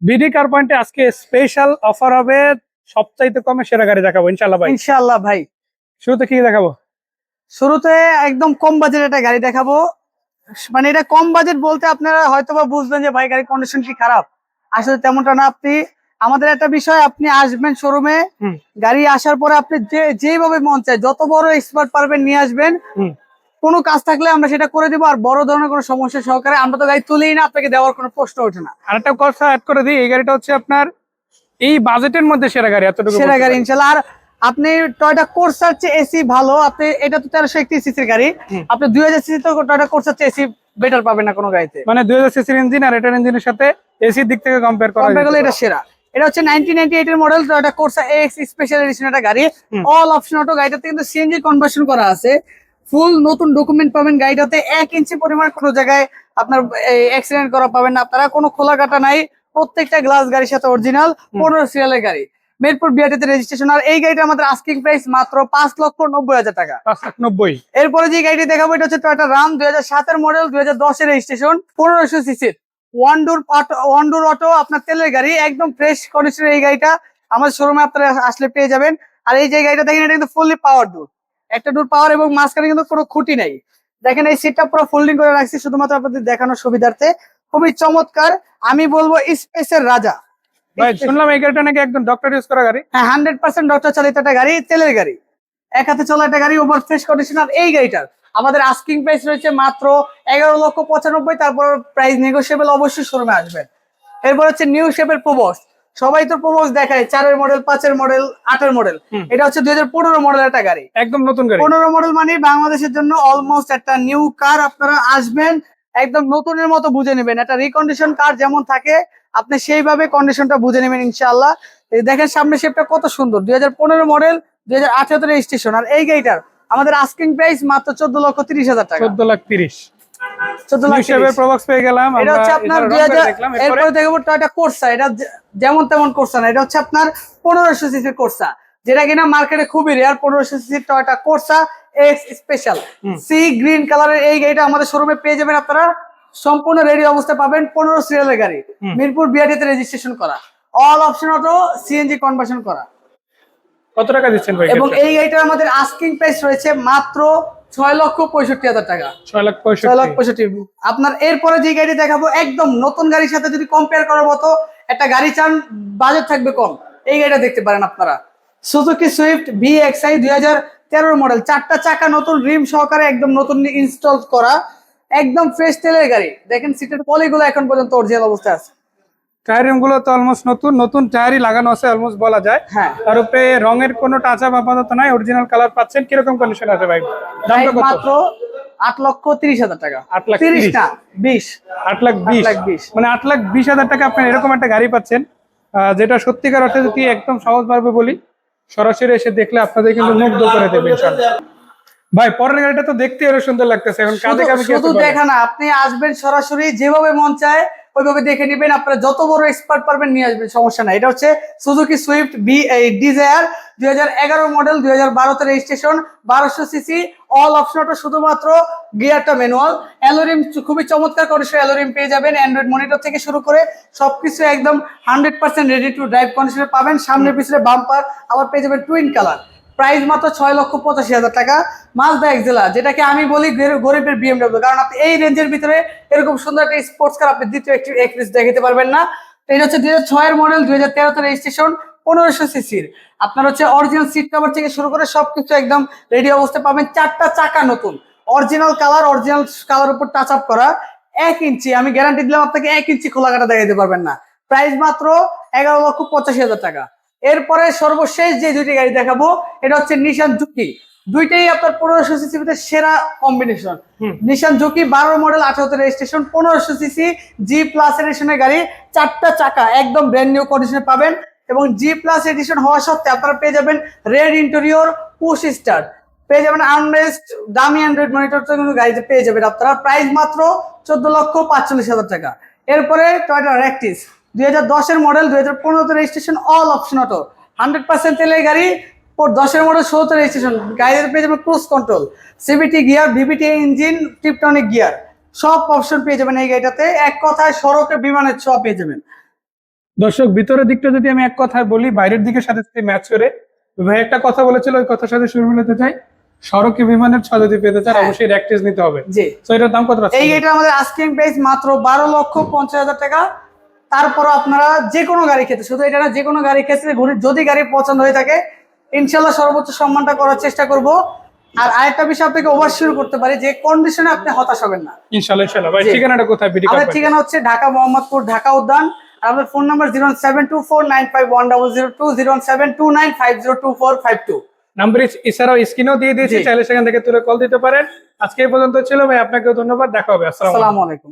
BD car পয়েন্টে আজকে special offer হবে, সবচাইতে কমে সেরা গাড়ি দেখাবো ইনশাআল্লাহ ভাই। ইনশাআল্লাহ ভাই, শুরুতে কি দেখাবো? শুরুতে একদম কম বাজেট একটা গাড়ি দেখাবো। মানে এটা কম বাজেট বলতে আপনারা হয়তোবা বুঝবেন যে ভাই গাড়ির কন্ডিশন কি খারাপ, আসলে তেমনটা না। আপনি আমাদের একটা বিষয়, আপনি আসবেন শোরুমে, গাড়ি আসার পরে আপনি যেভাবে মন চায় যত বড় এক্সপার্ট পারবেন নিয়ে আসবেন। কোনো কাজ থাকলে আমরা সেটা করে দিব, আর বড় ধরনের কোনো সমস্যা সহকারে আমরা তো গাড়ি তুলেই না, আপনাকে দেওয়ার কোনো প্রশ্ন ওঠে না। আরেকটা কথা অ্যাড করে দিই, এই গাড়িটা হচ্ছে আপনার এই বাজেটের মধ্যে সেরা গাড়ি, এতটুকু সেরা গাড়ি ইনশাল্লাহ। আর আপনি টয়োটা কোর্সার চেয়ে এসি ভালো, আপনি এটা তো 1331 সিসির গাড়ি, আপনি 2000 সিসি তো টয়োটা কোর্সার চেয়ে এসি বেটার পাবেন না কোনো গাড়িতে। মানে 2000 সিসির ইঞ্জিন আর এটার ইঞ্জিনের সাথে এসির দিক থেকে কম্পেয়ার করা গেলে এটা সেরা। এটা হচ্ছে 1998 এর model Toyota Corsa x special edition একটা গাড়ি, অল অপশন অটো। গাড়িটাতে কিন্তু সিএনজি কনভার্সন করা আছে, ফুল নতুন ডকুমেন্ট পাবেন গাড়িটাতে। 1 ইঞ্চি পরিমাণ কোনো জায়গায় আপনার অ্যাক্সিডেন্ট করা পাবেন না আপনারা, কোনো খোলা কাটা নাই, প্রত্যেকটা গ্লাস গাড়ির সাথে অরিজিনাল 15 সিরিয়ালের গাড়ি, মিরপুর বিআরটিতে রেজিস্ট্রেশন। আর এই গাড়িটা আমাদের আস্কিং প্রাইস মাত্র 5,90,000 টাকা। 5,90,000। এরপরে যে গাড়িটি দেখাবো এটা হচ্ছে টয়োটা রাম 2007 এর মডেল, 2010 এর রেজিস্ট্রেশন, 1500 সিসির ওয়ান ডোর অটো, আপনার তেলের গাড়ি, একদম ফ্রেশ কন্ডিশনের এই গাড়িটা আমাদের শোরুমে আপনারা আসলে পেয়ে যাবেন। আর এই যে গাড়িটা দেখেন, এটা কিন্তু ফুললি পাওয়ার ডোর, একটা ডোর পাওয়ার, এবং মাঝখানে কিন্তু কোনো খুঁটি নাই। দেখেন এই সিটটা পুরো ফোল্ডিং করে রাখছি শুধুমাত্র আপনাদের দেখানোর সুবিধার্থে, খুবই চমৎকার। আমি বলবো স্পেসের রাজা ভাই শুনলাম এই গাড়িটা নাকি একদম ডক্টর ইউজ করা গাড়ি। হ্যাঁ, 100% ডক্টর চালিত একটা গাড়ি, তেলের গাড়ি, এক হাতে চলা একটা গাড়ি, ওভার ফ্রেশ কন্ডিশন। আর এই গাড়িটার আমাদের আস্কিং প্রাইস রয়েছে মাত্র 11,95,000। তারপর প্রাইস নেগোসিয়েবল, অবশ্যই শোরুমে আসবেন। এরপর হচ্ছে নিউ শেপের প্রবক্স, সবাই তো প্রবক্স দেখায় 4-এর মডেল, 5-এর মডেল, 8-এর মডেল। এটা হচ্ছে 2015 মডেল একটা গাড়ি, একদম নতুন গাড়ি। 15 মডেল মানে বাংলাদেশের জন্য অলমোস্ট একটা নিউ কার। আপনারা আসবেন একদম নতুনের মতো বুঝে নেবেন, একটা রিকন্ডিশন কার যেমন থাকে আপনি সেইভাবে কন্ডিশনটা বুঝে নেবেন ইনশাআল্লাহ। দেখেন সামনে শেপটা কত সুন্দর, 2015 মডেল, 2018 রেজিস্ট্রেশন। আর এই গাড়িটার আমাদের আস্কিং প্রাইস মাত্র 14,30,000 টাকা। 14,30,000। 14,30,000 প্রবক্স পেয়ে গেলাম। এটা হচ্ছে আপনার 2000। এরপরে দেখবো টয়োটা কোর্সা, এটা যেমন তেমন কোর্সা না, এটা হচ্ছে আপনার 1500 সিসির কোর্সা, যেটা কিনা মার্কেটে খুবই রেয়ার। 1500 সিসির Toyota Corsa x special sea green কালারের এই গাড়িটা আমাদের শোরুমে পেয়ে যাবেন আপনারা, সম্পূর্ণ রেডি অবস্থায় পাবেন। 15 সিরিয়ালের গাড়ি, মিরপুর বিআরটিতে রেজিস্ট্রেশন করা, all option auto, CNG conversion করা। কত টাকা দিচ্ছেন ভাই? এবং এই গাড়িটার আমাদের আস্কিং প্রাইস রয়েছে মাত্র 6,65,000 টাকা। 6,65,000 আপনার। এরপরে যে গাড়ি দেখাবো একদম নতুন গাড়ির সাথে যদি কম্পেয়ার করার মতো একটা গাড়ি চান, বাজেট থাকবে কম, এই গাড়িটা দেখতে পারেন আপনারা। সুজুকি সুইফট VXI 2013 মডেল, 4টা চাকা নতুন, রিম সহকারে, একদম নতুন ইনস্টল করা, একদম ফ্রেশ তেলের গাড়ি। দেখেন সিটের পলিগুলো এখন পর্যন্ত অরিজিনাল অবস্থায় আছে। টায়ারিং গুলো তো অলমোস্ট নতুন, নতুন টায়ারই লাগানো আছে অলমোস্ট বলা যায়। হ্যাঁ, তার উপরে রঙের কোনো টাচ আপ আপাতত নাই, অরিজিনাল কালার পাচ্ছেন। কিরকম কন্ডিশন আছে ভাই? দামটা কত? মাত্র 8,30,000 টাকা। 8,30,000 না 20, 8,20,000। মানে 8,20,000 টাকা আপনার এরকম একটা গাড়ি পাচ্ছেন, যেটা সত্যিকার অর্থে যদি একদম সহজভাবে বলি, সরাসরি এসে দেখলে আপনাদের কিন্তু মুগ্ধ করে দেবে ইনশাআল্লাহ। ভাই পরের গাড়িটা তো দেখতে আরো সুন্দর লাগতেছে, এখন কাঁধে কাঁধে শুধু দেখা না, আপনি আসবেন সরাসরি, যেভাবে মন চায় ওইভাবে দেখে নেবেন। আপনারা যত বড় এক্সপার্ট পারবেন নিয়ে আসবেন, সমস্যা নাই। এটা হচ্ছে Suzuki Swift Dzire 2011 model, 2012 registration, 1200 CC, all option auto, শুধুমাত্র গিয়ারটা ম্যানুয়াল। অ্যালোরিম খুবই চমৎকার কন্ডিশন, অ্যালোরিম পেয়ে যাবেন। অ্যান্ড্রয়েড মনিটর থেকে শুরু করে সবকিছু একদম 100% রেডি টু ড্রাইভ কন্ডিশনে পাবেন। সামনে পিছনে বাম্পার আবার পেয়ে যাবেন টুইন কালার। প্রাইস মাত্র 6,85,000 টাকা। মাজদা এক্সেলা, যেটাকে আমি বলি গরিবের BMW, কারণ আপনি এই রেঞ্জের ভিতরে এরকম সুন্দর একটা স্পোর্টস কার আপনি দ্বিতীয় একটি দেখাতে পারবেন না। এটা হচ্ছে 2006 এর মডেল, 2013 রেজিস্ট্রেশন, 1500 সিসির। আপনার হচ্ছে অরিজিনাল সিট কভার থেকে শুরু করে সবকিছু একদম রেডি অবস্থায় পাবেন। 4টা চাকা নতুন, অরিজিনাল কালার উপর টাচ আপ করা, 1 ইঞ্চি, আমি গ্যারান্টি দিলাম আপনাকে 1 ইঞ্চি খোলা কাটা দেখাতে পারবেন না। প্রাইস মাত্র 11,85,000 টাকা। এরপরে সর্বশেষ যে দুইটি গাড়ি দেখাবো এটা হচ্ছে নিশান জুকি, দুইটাই আপনার 1500 সিসি ভিতরে সেরা combination. Nissan Juke 12 model, 18 registration, 1500 CC G plus এডিশনের গাড়ি, 4টা চাকা একদম ব্র্যান্ড নিউ কন্ডিশনে পাবেন। এবং জি প্লাস এডিশন হওয়া সত্ত্বেও আপনারা পেয়ে যাবেন রেড ইন্টেরিয়র, পুশ স্টার্ট, পেয়ে যাবেন আর্মরেস্ট, দামি অ্যান্ড্রয়েড মনিটর তো কিন্তু গাড়িতে পেয়ে যাবেন আপনারা। প্রাইস মাত্র 14,45,000 টাকা। এরপরে টয়োটা র্যাকটিস 2010 এর model, 2015 registration, all option auto, 100% তেলের গাড়ি, 10 মডেল, 16 রেজিস্ট্রেশন। গাড়িতে পেয়ে যাবেন cruise control, CVT gear, VVT engine, tiptronic gear, সব অপশন পেয়ে যাবেন এই গাড়িটাতে। এক কথায় সড়কে বিমানের ছোঁয়া পেয়ে যাবেন। দর্শক ভিতরের দিকটা যদি আমি এক কথায় বলি, বাইরের দিকের সাথে ম্যাচ করে, ভাই একটা কথা বলেছিল, ওই কথার সাথে শুরু মিলাতে চাই। সড়কে বিমানের ছ যদি পেতে চান, হ্যাঁ। অবশ্যই র্যাকটেজ নিতে হবে। জি, তো এটার দাম কত আছে? এই এটা আমাদের আস্কিং প্রাইস মাত্র 12,50,000 টাকা। তারপর আপনারা যে কোনো গাড়ি ক্ষেত্রে, শুধু এটা না, যে কোনো গাড়ি ক্ষেত্রে যদি গাড়ি পছন্দ হয়ে থাকে ইনশাল্লাহ সর্বোচ্চ সম্মানটা করার চেষ্টা করব। আর আরেকটা বিষয় আপনাকে ওভারশিওর করতে পারি যে কন্ডিশনে আপনি হতাশ হবেন না। ইনশাআল্লাহ ইনশাআল্লাহ। ভাই জি। ঠিকানাটা কোথায়? বিডি আমাদের কার ঠিকানা হচ্ছে ঢাকা মোহাম্মদপুর, ঢাকা উদ্যান। আর আমাদের ফোন নাম্বার 07249510002, 07295024552। নাম্বার এছাড়াও স্ক্রিনেও দিয়ে দিয়েছি, জি। চাইলে সেখান থেকে তুলে কল দিতে পারেন। আজকে এই পর্যন্ত ছিল ভাই, আপনাকেও ধন্যবাদ, দেখা হবে। আসসালামু আলাইকুম। আসসালামু আলাইকুম।